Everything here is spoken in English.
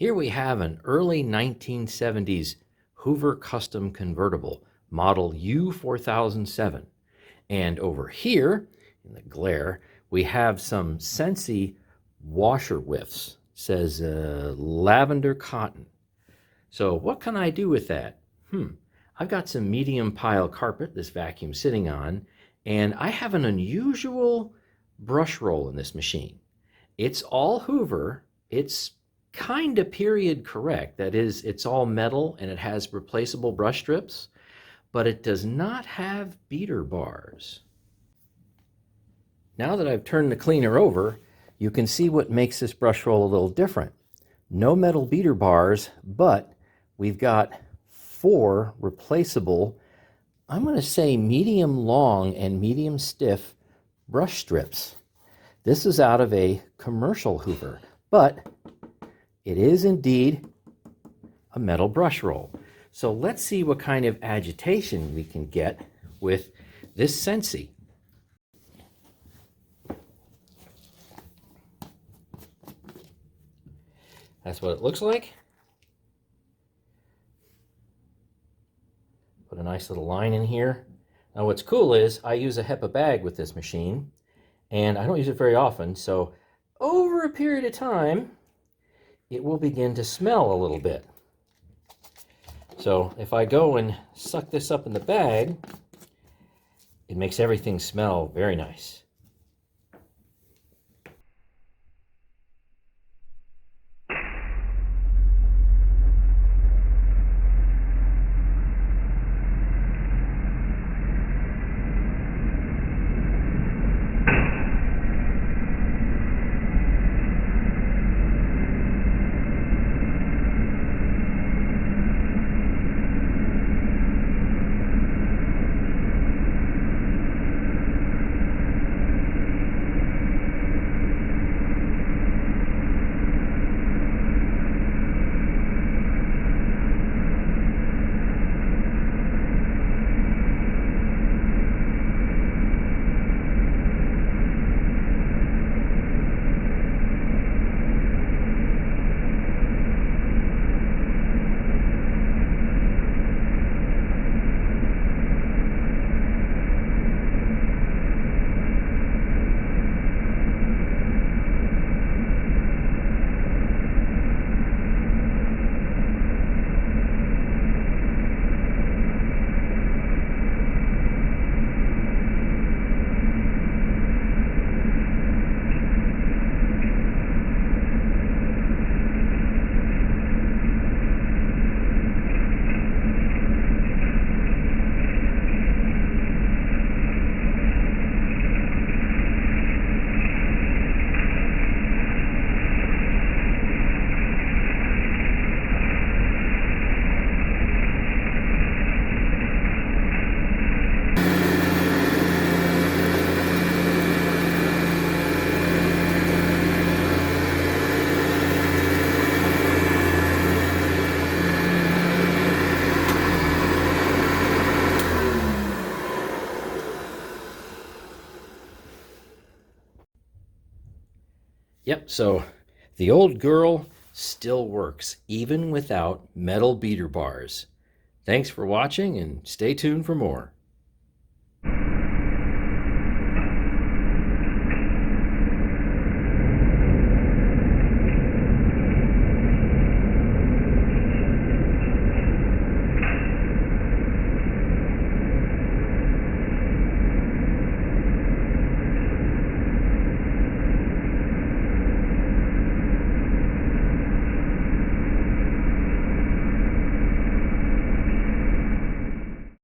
Here we have an early 1970s Hoover Custom Convertible, model U4007. And over here, in the glare, we have some Scentsy washer whiffs. It says lavender cotton. So what can I do with that? I've got some medium pile carpet this vacuum's sitting on, and I have an unusual brush roll in this machine. It's all Hoover. It's kind of period correct. That is, it's all metal and it has replaceable brush strips, but it does not have beater bars. Now that I've turned the cleaner over, you can see what makes this brush roll a little different. No metal beater bars, but we've got 4 replaceable, I'm going to say medium long and medium stiff brush strips. This is out of a commercial Hoover, but it is indeed a metal brush roll. So let's see what kind of agitation we can get with this Scentsy. That's what it looks like. Put a nice little line in here. Now what's cool is I use a HEPA bag with this machine, and I don't use it very often, so over a period of time, it will begin to smell a little bit. So if I go and suck this up in the bag, it makes everything smell very nice. Yep, so the old girl still works, even without metal beater bars. Thanks for watching, and stay tuned for more.